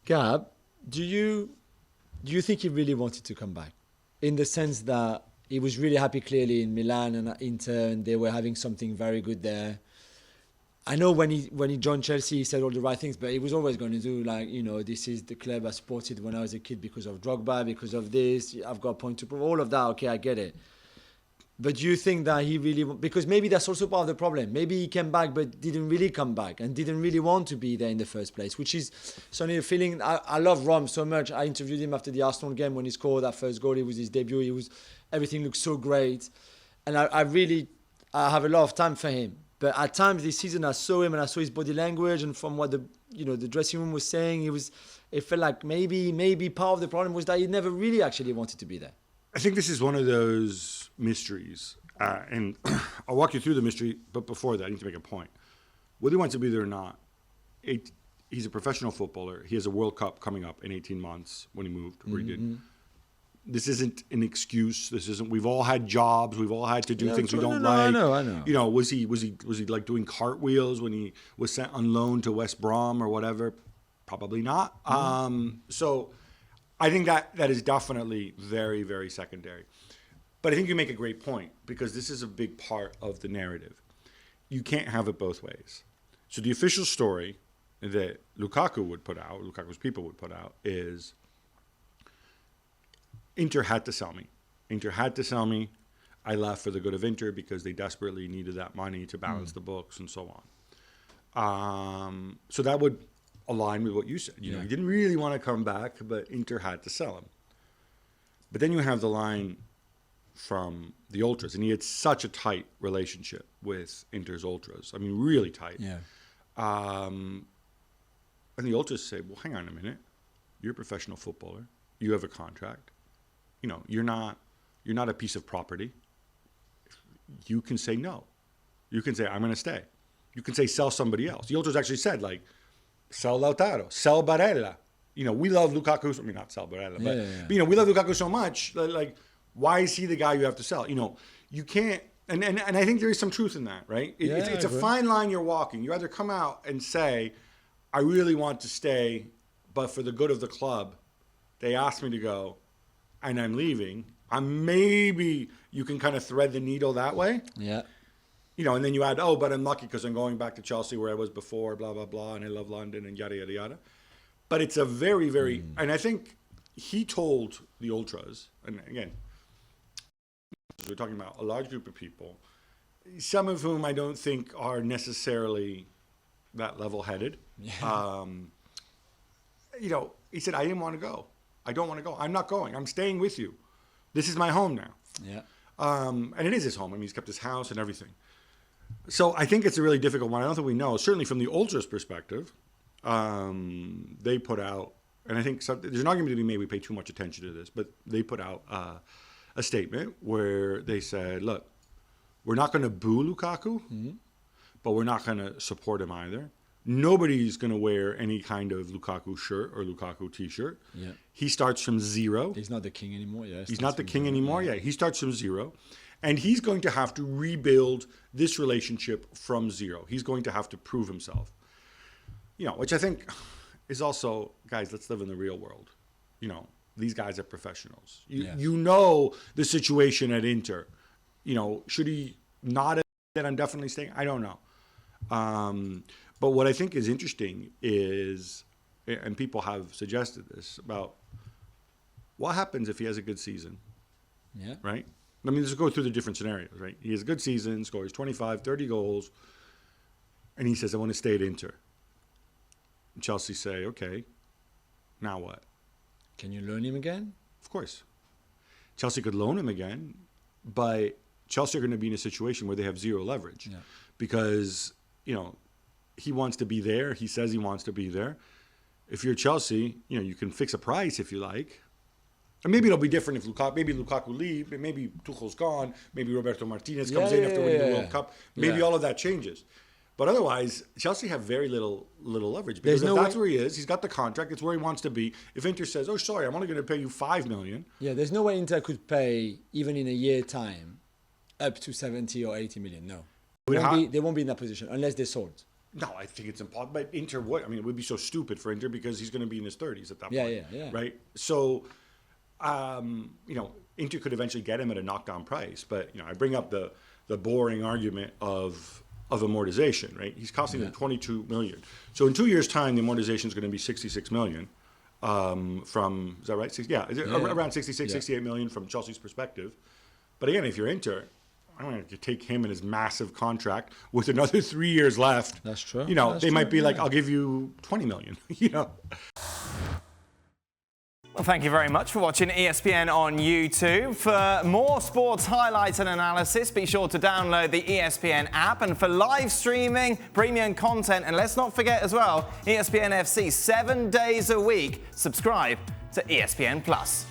Gab, do you think he really wanted to come back? In the sense that he was really happy clearly in Milan and at Inter, and they were having something very good there. I know when he joined Chelsea, he said all the right things, but he was always going to do like, this is the club I supported when I was a kid because of Drogba, because of this. I've got a point to prove. All of that, okay, I get it. But do you think that he really... Because maybe that's also part of the problem. Maybe he came back but didn't really come back and didn't really want to be there in the first place, which is certainly a feeling... I love Rom so much. I interviewed him after the Arsenal game when he scored that first goal. It was his debut. Everything looked so great. And I have a lot of time for him. But at times this season I saw him and I saw his body language, and from what the dressing room was saying, it felt like maybe part of the problem was that he never really actually wanted to be there. I think this is one of those mysteries, and I'll walk you through the mystery, but before that, I need to make a point. Whether he wants to be there or not, he's a professional footballer. He has a World Cup coming up in 18 months when he moved, or he did. This isn't an excuse. This isn't. We've all had jobs. We've all had to do things we don't like. I know. Was he like doing cartwheels when he was sent on loan to West Brom or whatever? Probably not. So I think that is definitely very, very secondary. But I think you make a great point, because this is a big part of the narrative. You can't have it both ways. So the official story that Lukaku's people would put out, is Inter had to sell me. Inter had to sell me. I left for the good of Inter because they desperately needed that money to balance the books and so on. So that would align with what you said. He didn't really want to come back, but Inter had to sell him. But then you have the line from the Ultras, and he had such a tight relationship with Inter's Ultras. I mean, really tight. Yeah. And the Ultras say, well, hang on a minute. You're a professional footballer. You have a contract. You're not a piece of property. You can say no. You can say, I'm going to stay. You can say sell somebody else. The Ultras actually said, like, sell Lautaro, sell Barella. We love Lukaku. I mean, not sell Barella, but we love Lukaku so much. Like, why is he the guy you have to sell? You can't. And I think there is some truth in that, right? It's a fine line you're walking. You either come out and say, I really want to stay, but for the good of the club, they asked me to go, and I'm leaving. Maybe you can kind of thread the needle that way. Yeah. And then you add, but I'm lucky because I'm going back to Chelsea where I was before, blah, blah, blah, and I love London and yada, yada, yada. But it's a very, very, and I think he told the Ultras, and again, we're talking about a large group of people, some of whom I don't think are necessarily that level-headed. Yeah. He said, I didn't want to go. I don't want to go. I'm not going. I'm staying with you. This is my home now. Yeah. And it is his home. I mean, he's kept his house and everything. So I think it's a really difficult one. I don't think we know. Certainly from the Ultras' perspective, they put out, and I think there's an argument to be made, we pay too much attention to this, but they put out a statement where they said, look, we're not going to boo Lukaku, but we're not going to support him either. Nobody's going to wear any kind of Lukaku shirt or Lukaku T-shirt. Yeah. He starts from zero. He's not the king anymore. Yeah, he's not the king anymore. Yeah, he starts from zero. And he's going to have to rebuild this relationship from zero. He's going to have to prove himself. Which I think is also, guys, let's live in the real world. These guys are professionals. You know the situation at Inter. Should he not have said, I'm definitely staying? I don't know. But what I think is interesting is, and people have suggested this, about what happens if he has a good season. Yeah. Right? I mean, let's go through the different scenarios, right? He has a good season, scores 25, 30 goals, and he says, I want to stay at Inter. And Chelsea say, okay, now what? Can you loan him again? Of course. Chelsea could loan him again, but Chelsea are going to be in a situation where they have zero leverage. Yeah. Because, he wants to be there. He says he wants to be there. If you're Chelsea, you can fix a price if you like. And maybe it'll be different if Lukaku leaves, maybe Tuchel's gone, maybe Roberto Martinez comes in after winning the World Cup. Maybe all of that changes. But otherwise, Chelsea have very little leverage. Because if that's where he is, he's got the contract, it's where he wants to be. If Inter says, oh, sorry, I'm only going to pay you $5 million. Yeah, there's no way Inter could pay, even in a year time, up to 70 or 80 million. No. They won't be in that position unless they sold. No, I think it's impossible. But Inter would. I mean, it would be so stupid for Inter because he's going to be in his 30s at that point. Yeah. Right? So, Inter could eventually get him at a knockdown price. But, I bring up the boring argument of amortization, right? He's costing them 22 million. So in 2 years' time, the amortization is going to be 66 million from, is that right? Around 66, 68 million from Chelsea's perspective. But again, if you're Inter, I don't know, you take him and his massive contract with another 3 years left. That's true. They might be like, I'll give you 20 million, Well, thank you very much for watching ESPN on YouTube. For more sports highlights and analysis, be sure to download the ESPN app. And for live streaming, premium content, and let's not forget as well, ESPN FC 7 days a week. Subscribe to ESPN Plus.